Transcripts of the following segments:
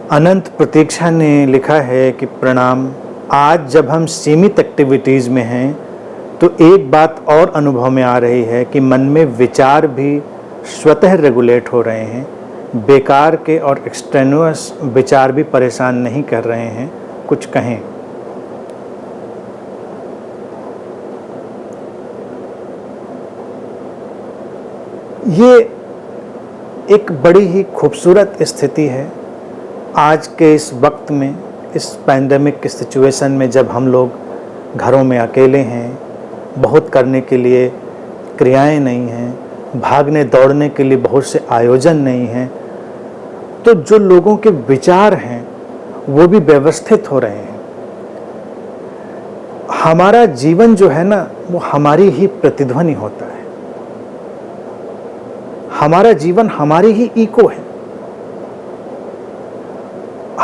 अनंत प्रतीक्षा ने लिखा है कि प्रणाम। आज जब हम सीमित एक्टिविटीज़ में हैं तो एक बात और अनुभव में आ रही है कि मन में विचार भी स्वतः रेगुलेट हो रहे हैं। बेकार के और एक्सटेनुअस विचार भी परेशान नहीं कर रहे हैं। कुछ कहें। ये एक बड़ी ही खूबसूरत स्थिति है आज के इस वक्त में, इस पैंडेमिक की सिचुएशन में, जब हम लोग घरों में अकेले हैं, बहुत करने के लिए क्रियाएं नहीं हैं, भागने दौड़ने के लिए बहुत से आयोजन नहीं हैं, तो जो लोगों के विचार हैं वो भी व्यवस्थित हो रहे हैं। हमारा जीवन जो है ना, वो हमारी ही प्रतिध्वनि होता है। हमारा जीवन हमारी ही इको है।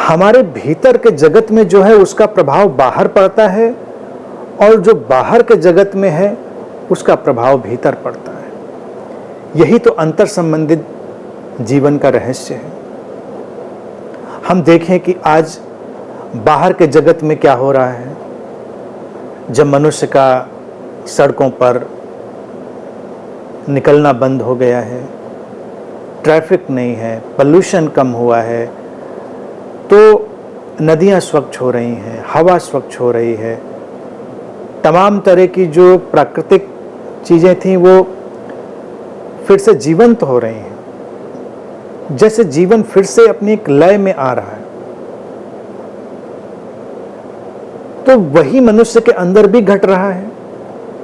हमारे भीतर के जगत में जो है उसका प्रभाव बाहर पड़ता है, और जो बाहर के जगत में है उसका प्रभाव भीतर पड़ता है। यही तो अंतर संबंधित जीवन का रहस्य है। हम देखें कि आज बाहर के जगत में क्या हो रहा है। जब मनुष्य का सड़कों पर निकलना बंद हो गया है, ट्रैफिक नहीं है, पोल्यूशन कम हुआ है, तो नदियाँ स्वच्छ हो रही हैं, हवा स्वच्छ हो रही है, तमाम तरह की जो प्राकृतिक चीज़ें थीं वो फिर से जीवंत हो रही हैं, जैसे जीवन फिर से अपनी एक लय में आ रहा है। तो वही मनुष्य के अंदर भी घट रहा है,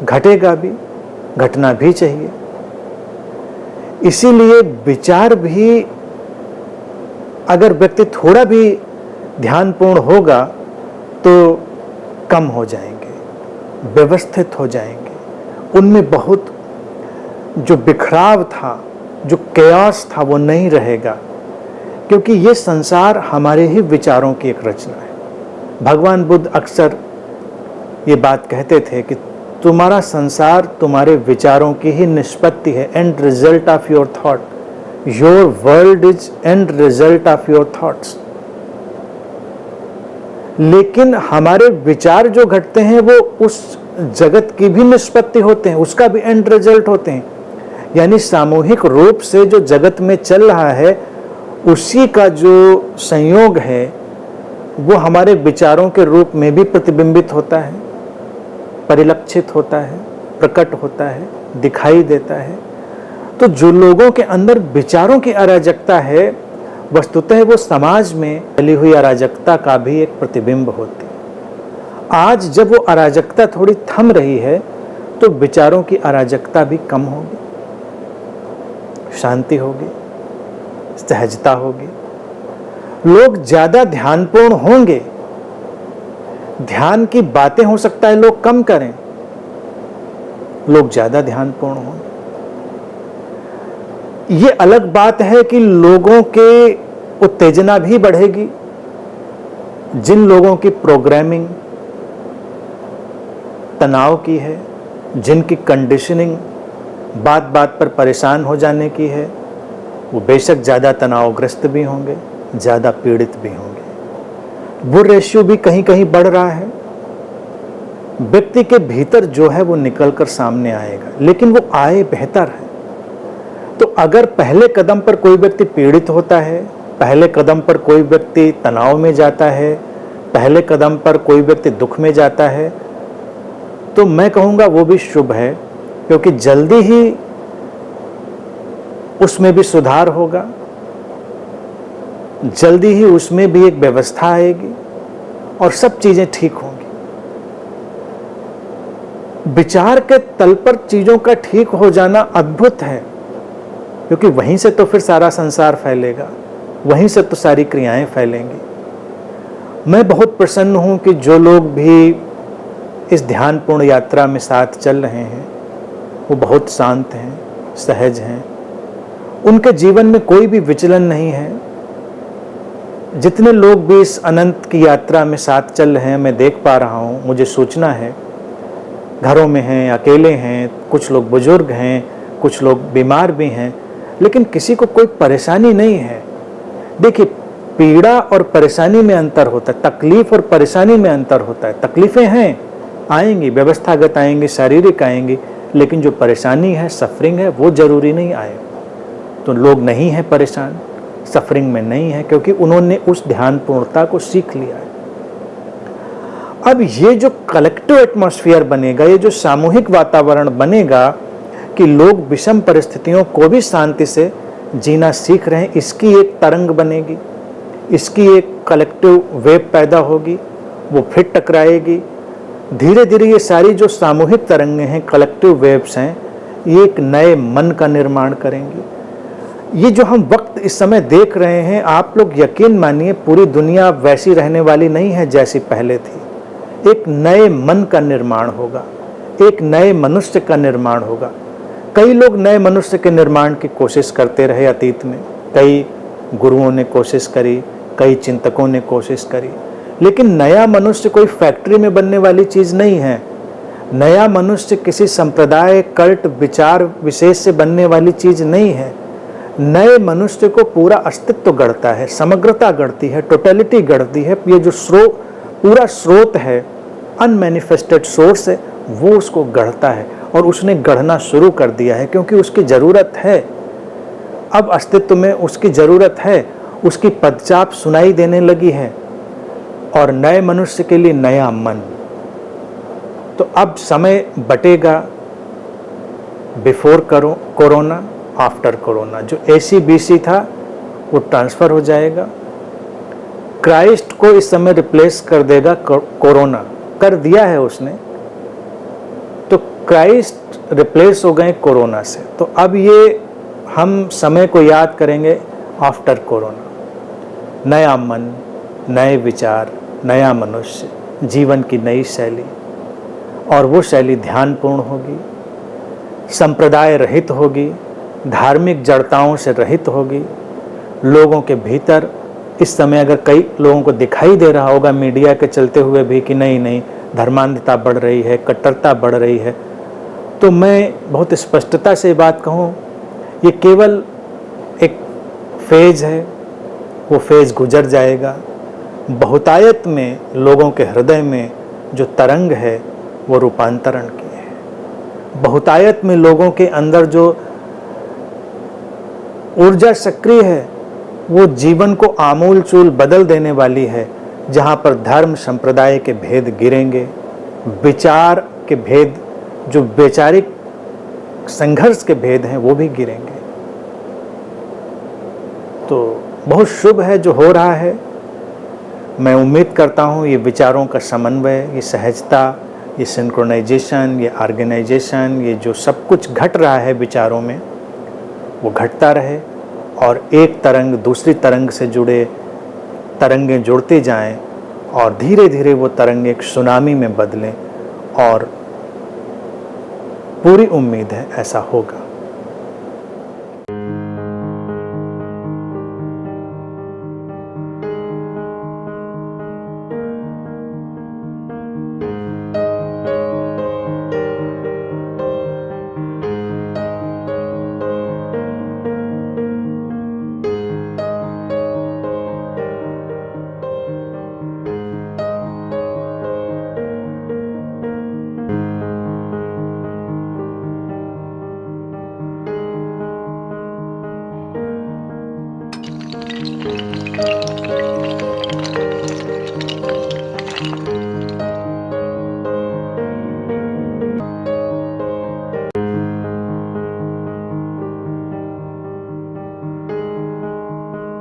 घटेगा भी, घटना भी चाहिए। इसीलिए विचार भी, अगर व्यक्ति थोड़ा भी ध्यानपूर्ण होगा तो कम हो जाएंगे, व्यवस्थित हो जाएंगे। उनमें बहुत जो बिखराव था, जो केओस था, वो नहीं रहेगा, क्योंकि ये संसार हमारे ही विचारों की एक रचना है। भगवान बुद्ध अक्सर ये बात कहते थे कि तुम्हारा संसार तुम्हारे विचारों की ही निष्पत्ति है, and result of your thought. Your world is and result of your thoughts. लेकिन हमारे विचार जो घटते हैं वो उस जगत की भी निष्पत्ति होते हैं, उसका भी एंड रिजल्ट होते हैं। यानी सामूहिक रूप से जो जगत में चल रहा है उसी का जो संयोग है वो हमारे विचारों के रूप में भी प्रतिबिंबित होता है, परिलक्षित होता है, प्रकट होता है, दिखाई देता है। तो जो लोगों के अंदर विचारों की अराजकता है, वस्तुतः वो समाज में फैली हुई अराजकता का भी एक प्रतिबिंब होती है। आज जब वो अराजकता थोड़ी थम रही है तो विचारों की अराजकता भी कम होगी, शांति होगी, सहजता होगी, लोग ज्यादा ध्यानपूर्ण होंगे। ध्यान की बातें हो सकता है लोग कम करें, लोग ज्यादा ध्यानपूर्ण हों। ये अलग बात है कि लोगों के उत्तेजना भी बढ़ेगी। जिन लोगों की प्रोग्रामिंग तनाव की है, जिनकी कंडीशनिंग बात बात पर परेशान हो जाने की है, वो बेशक ज़्यादा तनावग्रस्त भी होंगे, ज़्यादा पीड़ित भी होंगे। वो रेशियो भी कहीं कहीं बढ़ रहा है। व्यक्ति के भीतर जो है वो निकलकर सामने आएगा, लेकिन वो आए बेहतर है। तो अगर पहले कदम पर कोई व्यक्ति पीड़ित होता है, पहले कदम पर कोई व्यक्ति तनाव में जाता है, पहले कदम पर कोई व्यक्ति दुख में जाता है, तो मैं कहूँगा वो भी शुभ है, क्योंकि जल्दी ही उसमें भी सुधार होगा, जल्दी ही उसमें भी एक व्यवस्था आएगी और सब चीजें ठीक होंगी। विचार के तल पर चीजों का ठीक हो जाना अद्भुत है, क्योंकि वहीं से तो फिर सारा संसार फैलेगा, वहीं से तो सारी क्रियाएं फैलेंगी। मैं बहुत प्रसन्न हूं कि जो लोग भी इस ध्यानपूर्ण यात्रा में साथ चल रहे हैं वो बहुत शांत हैं, सहज हैं, उनके जीवन में कोई भी विचलन नहीं है। जितने लोग भी इस अनंत की यात्रा में साथ चल रहे हैं, मैं देख पा रहा हूँ, मुझे सूचना है, घरों में हैं, अकेले हैं, कुछ लोग बुजुर्ग हैं, कुछ लोग बीमार भी हैं, लेकिन किसी को कोई परेशानी नहीं है। देखिए, पीड़ा और परेशानी में अंतर होता है, तकलीफ और परेशानी में अंतर होता है। तकलीफें हैं, आएंगी, व्यवस्थागत आएंगी, शारीरिक आएंगी, लेकिन जो परेशानी है, सफरिंग है, वो जरूरी नहीं आए। तो लोग नहीं हैं परेशान, सफरिंग में नहीं है, क्योंकि उन्होंने उस ध्यानपूर्णता को सीख लिया है। अब ये जो कलेक्टिव एटमॉस्फेयर बनेगा, ये जो सामूहिक वातावरण बनेगा कि लोग विषम परिस्थितियों को भी शांति से जीना सीख रहे हैं, इसकी एक तरंग बनेगी, इसकी एक कलेक्टिव वेव पैदा होगी, वो फिर टकराएगी। धीरे धीरे ये सारी जो सामूहिक तरंगें हैं, कलेक्टिव वेव्स हैं, ये एक नए मन का निर्माण करेंगी। ये जो हम वक्त इस समय देख रहे हैं, आप लोग यकीन मानिए पूरी दुनिया वैसी रहने वाली नहीं है जैसी पहले थी। एक नए मन का निर्माण होगा, एक नए मनुष्य का निर्माण होगा। कई लोग नए मनुष्य के निर्माण की कोशिश करते रहे अतीत में, कई गुरुओं ने कोशिश करी, कई चिंतकों ने कोशिश करी, लेकिन नया मनुष्य कोई फैक्ट्री में बनने वाली चीज़ नहीं है। नया मनुष्य किसी संप्रदाय, कल्ट, विचार विशेष से बनने वाली चीज़ नहीं है। नए मनुष्य को पूरा अस्तित्व गढ़ता है, समग्रता गढ़ती है, टोटलिटी गढ़ती है। ये जो पूरा स्रोत है, अनमैनिफेस्टेड सोर्स है, वो उसको गढ़ता है, और उसने गढ़ना शुरू कर दिया है क्योंकि उसकी ज़रूरत है। अब अस्तित्व में उसकी ज़रूरत है, उसकी पदचाप सुनाई देने लगी है, और नए मनुष्य के लिए नया मन। तो अब समय बटेगा, बिफोर कोरोना, आफ्टर कोरोना। जो AC/BC था वो ट्रांसफ़र हो जाएगा, क्राइस्ट को इस समय रिप्लेस कर देगा कोरोना, कर दिया है उसने। तो क्राइस्ट रिप्लेस हो गए कोरोना से। तो अब ये हम समय को याद करेंगे आफ्टर कोरोना। नया मन, नए विचार, नया मनुष्य, जीवन की नई शैली, और वो शैली ध्यानपूर्ण होगी, संप्रदाय रहित होगी, धार्मिक जड़ताओं से रहित होगी। लोगों के भीतर इस समय अगर कई लोगों को दिखाई दे रहा होगा मीडिया के चलते हुए भी कि नहीं धर्मांधता बढ़ रही है, कट्टरता बढ़ रही है, तो मैं बहुत स्पष्टता से बात कहूँ, ये केवल एक फेज है, वो फेज गुजर जाएगा। बहुतायत में लोगों के हृदय में जो तरंग है वो रूपांतरण की है। बहुतायत में लोगों के अंदर जो ऊर्जा सक्रिय है वो जीवन को आमूल चूल बदल देने वाली है। जहाँ पर धर्म संप्रदाय के भेद गिरेंगे, विचार के भेद, जो वैचारिक संघर्ष के भेद हैं, वो भी गिरेंगे। तो बहुत शुभ है जो हो रहा है। मैं उम्मीद करता हूँ ये विचारों का समन्वय, ये सहजता, ये सिंक्रोनाइजेशन, ये ऑर्गेनाइजेशन, ये जो सब कुछ घट रहा है विचारों में, वो घटता रहे, और एक तरंग दूसरी तरंग से जुड़े तरंगें जुड़ते जाएं, और धीरे धीरे वो तरंग एक सुनामी में बदलें, और पूरी उम्मीद है ऐसा होगा।